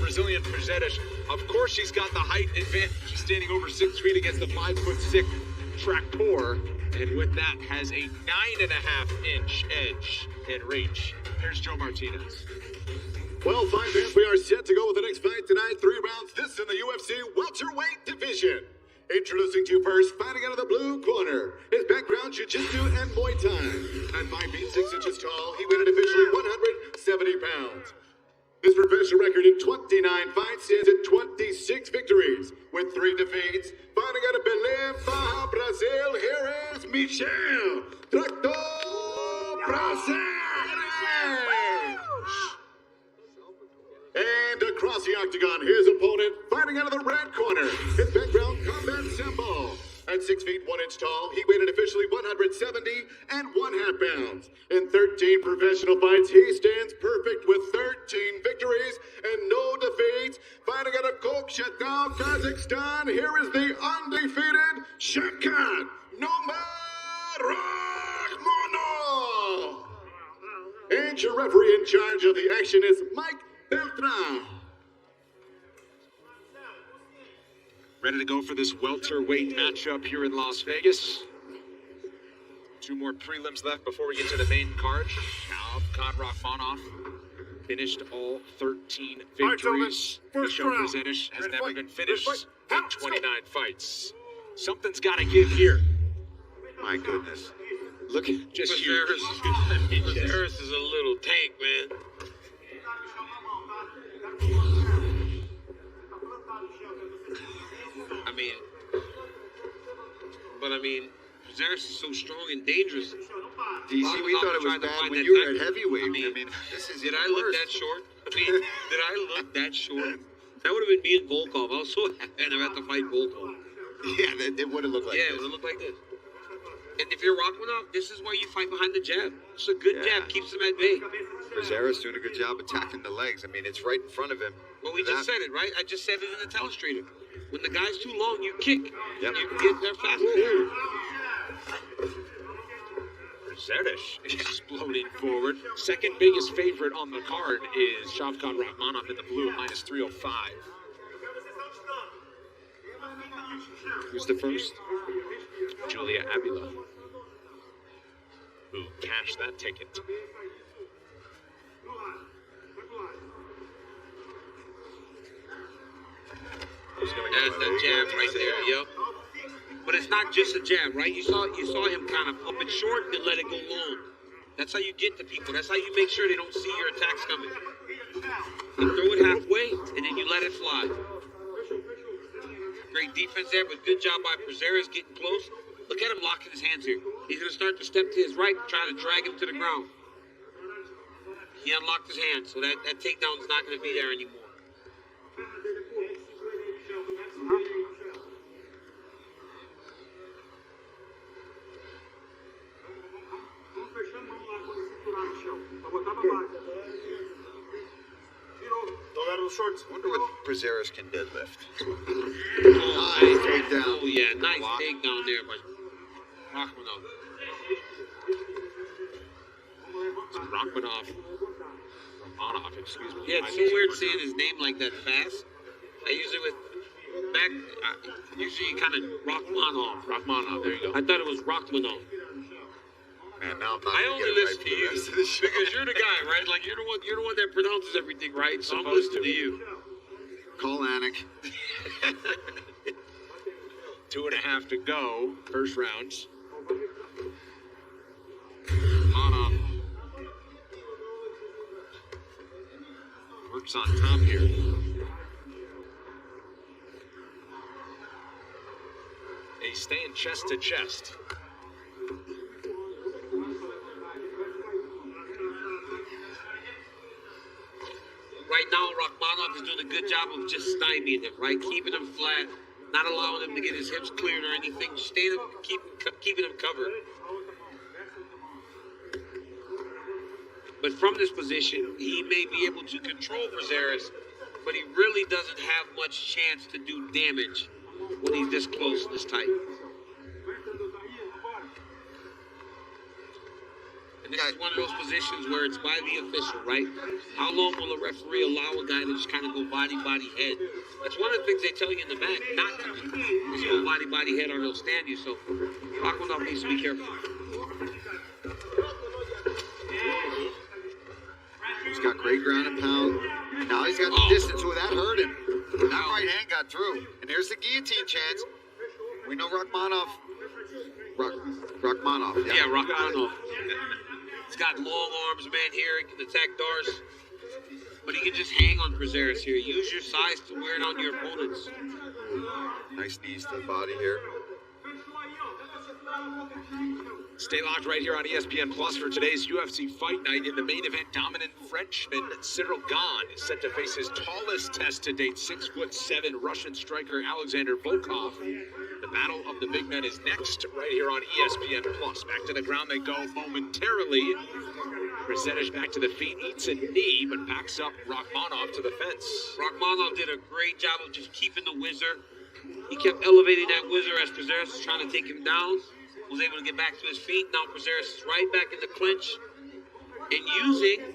Brazilian prazeres. Of course, she's got the height advantage. She's standing over 6 feet against the 5'6" tractor, and with that has a 9.5-inch edge in reach. Here's Joe Martinez. Well, five fans, we are set to go with the next fight tonight. 3 rounds. This in the UFC welterweight division. Introducing to you first, fighting out of the blue corner. His background, jiu-jitsu and Muay Thai. At 5 feet 6 inches tall, he weighed officially 170 pounds. His professional record in 29 fights stands at 26 victories, with 3 defeats. Fighting out of Belém, Baja, Brazil, here is Misel Tractor Prazeres. And across the octagon, his opponent, fighting out of the red corner. His background, combat symbol. At 6 feet 1 inch tall, he weighed officially 170 and 1/2 pounds. In 13 professional fights, he stands perfect with 13 victories and no defeats. Fighting out of Kokshetau, Kazakhstan, here is the undefeated savkat, raxmonov. And your referee in charge of the action is Mike Beltran. Ready to go for this welterweight matchup here in Las Vegas. 2 more prelims left before we get to the main card. Savkat Raxmonov finished all 13 victories. Misel Prazeres has never been finished in 29 fights. Something's got to give here. My goodness. Look at just Prazeres is a little tank, man. I mean, Prazeres is so strong and dangerous. DC, we thought it was bad when you were at heavyweight. I mean, this is did I look that short? Did I look that short? That would have been me and Volkov. I was so happy I had to fight Volkov. Yeah, it would have looked like this. Yeah, it would have looked like this. And if you're Raxmonov, this is why you fight behind the jab. It's a good jab, keeps him at bay. Prazeres doing a good job attacking the legs. I mean, it's right in front of him. Well, we just said it, right? I just said it in the telestrator. When the guy's too long, you kick. Yep. You get there faster. Prazeres exploding forward. Second biggest favorite on the card is Savkat Raxmonov in the blue at -305. Who's the first? Julia Avila, who cashed that ticket. That's the jab right there, yep. But it's not just a jab, right? You saw him kind of up it short and let it go long. That's how you get to people. That's how you make sure they don't see your attacks coming. You throw it halfway and then you let it fly. Great defense there, but good job by Prazeres getting close. Look at him locking his hands here. He's going to start to step to his right, trying to drag him to the ground. He unlocked his hand, so that takedown is not going to be there anymore. Shorts. Wonder what Prazeres can deadlift. Nice down. Oh yeah, nice takedown there by Raxmonov. Raxmonov, excuse me. Yeah, it's so weird saying his name like that fast. I usually usually kind of Raxmonov, there you go. I thought it was Raxmonov. Man, now I'm not I only listen to you because you're the guy, right? Like you're the one that pronounces everything right. So I'm listening to you. Call Anik. 2.5 to go. First rounds. Raxmonov works on top here. They stand chest to chest. Right now, Raxmonov is doing a good job of just stymieing him, right? Keeping him flat, not allowing him to get his hips cleared or anything. Just standing, keeping him covered. But from this position, he may be able to control Prazeres, but he really doesn't have much chance to do damage when he's this close and this tight. And And this is one of those positions where it's by the official, right? How long will a referee allow a guy to just kind of go body, head? That's one of the things they tell you in the back, not to do. Is go body, head, or they'll stand you. So raxmonov needs to be careful. He's got great ground and pound. Now he's got the distance. Oh, that hurt him. That right hand got through. And there's the guillotine chance. We know Raxmonov. Raxmonov. Yeah, Raxmonov. He's got long arms, man, here. He can attack Dars. But he can just hang on prazeres here. Use your size to wear it on your opponents. Nice knees to the body here. Stay locked right here on ESPN Plus for today's UFC Fight Night. In the main event, dominant Frenchman Cyril Gane is set to face his tallest test to date, 6'7" Russian striker Alexander Volkov. The battle of the big men is next right here on ESPN Plus. Back to the ground they go momentarily. Prazeres back to the feet, eats a knee, but backs up Raxmonov to the fence. Raxmonov did a great job of just keeping the whizzer. He kept elevating that whizzer as Prazeres was trying to take him down. Was able to get back to his feet. Now Prazeres is right back in the clinch and using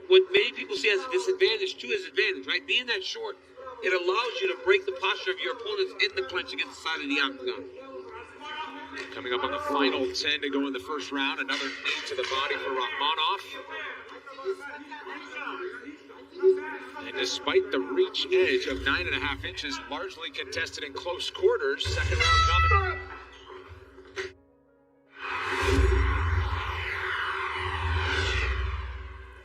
what many people see as a disadvantage to his advantage, right? Being that short, it allows you to break the posture of your opponents in the clinch against the side of the octagon. Coming up on the final 10 to go in the first round, another knee to the body for Raxmonov. And despite the reach edge of 9.5 inches, largely contested in close quarters, second round coming.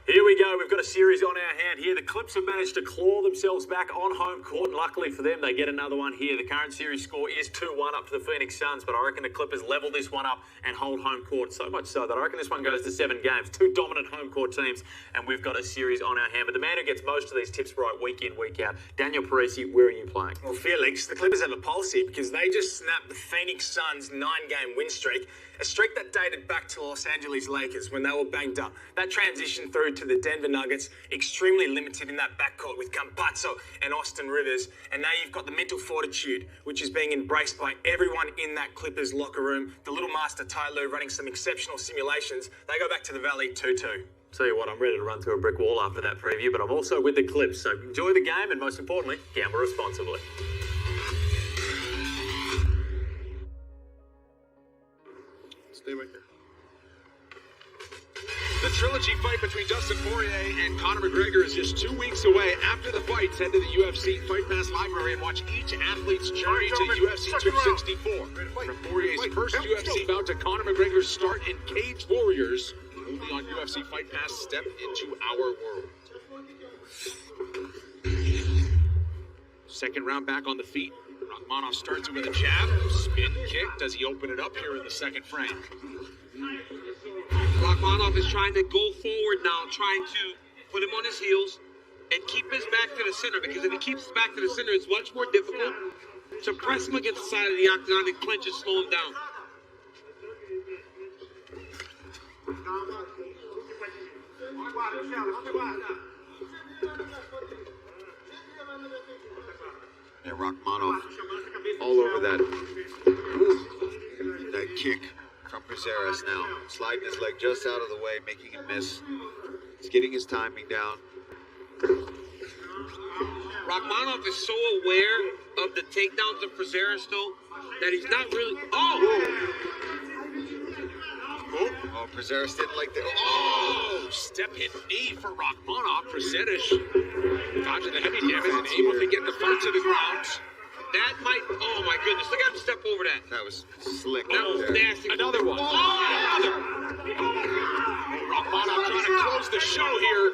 Here we go. We've got a series on our hand here. The Clips have managed to claw themselves back on home court, and luckily for them, they get another one here. The current series score is 2-1 up to the Phoenix Suns, but I reckon the Clippers level this one up and hold home court, so much so that I reckon this one goes to 7 games. Two dominant home court teams, and we've got a series on our hand. But the man who gets most of these tips right week in, week out, Daniel Parisi, where are you playing? Well, Felix, the Clippers have a pulse here because they just snapped the Phoenix Suns' 9-game win streak, a streak that dated back to Los Angeles Lakers when they were banged up. That transition through to the Denver Nuggets, extremely limited in that backcourt with Campazzo and Austin Rivers. And now you've got the mental fortitude, which is being embraced by everyone in that Clippers locker room. The little master Ty Lue running some exceptional simulations. They go back to the Valley 2-2. Tell you what, I'm ready to run through a brick wall after that preview, but I'm also with the Clips, so enjoy the game and most importantly, gamble responsibly. Stay right there. The trilogy fight between Dustin Poirier and Conor McGregor is just 2 weeks away. After the fights, head to the UFC Fight Pass library and watch each athlete's journey to UFC 264. From Poirier's first UFC bout to Conor McGregor's start in Cage Warriors, only on UFC Fight Pass. Step into our world. Second round back on the feet. Raxmonov starts it with a jab, spin kick. Does he open it up here in the second frame? Raxmonov is trying to go forward now, trying to put him on his heels and keep his back to the center, because if he keeps his back to the center, it's much more difficult to press him against the side of the octagon and clinch and slow him down. Yeah, Raxmonov all over that kick from Prazeres now. Sliding his leg just out of the way, making him miss. He's getting his timing down. Raxmonov is so aware of the takedowns of Prazeres, though, that he's not really... Oh, Prazeres didn't like that. Oh, step hit knee for Raxmonov. Prazeres dodging the heavy damage and able to get the fight to the ground. That might... Oh, my goodness. Look at him step over that. That was slick. That was nasty. Another one. Another. Raxmonov trying to close the show here.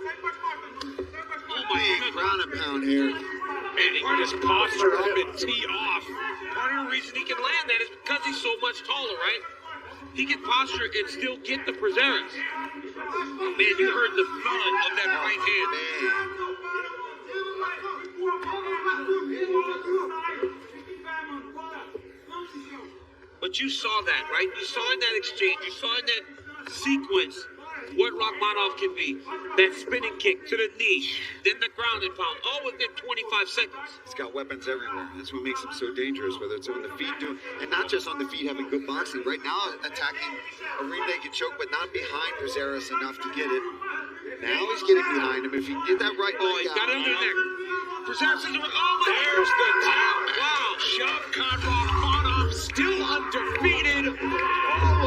Oh, my Big goodness. ground and pound here. And he can just posture up and tee off. Part of the reason he can land that is because he's so much taller, right? He can posture and still get the Prazeres. Man, you heard the thud of that right hand. But you saw that, right? You saw in that exchange, you saw in that sequence what Raxmonov can be. That spinning kick to the knee, then the ground and pound, all within 25 seconds. He's got weapons everywhere. That's what makes him so dangerous, whether it's on the feet, and not just on the feet, having good boxing. Right now, attacking a rear naked choke, but not behind prazeres enough to get it. Now he's getting behind him. If he can get that right Oh, leg he's got out, it under there. Prazeres is, oh, There's the tap. wow. Shavkat Raxmonov still undefeated.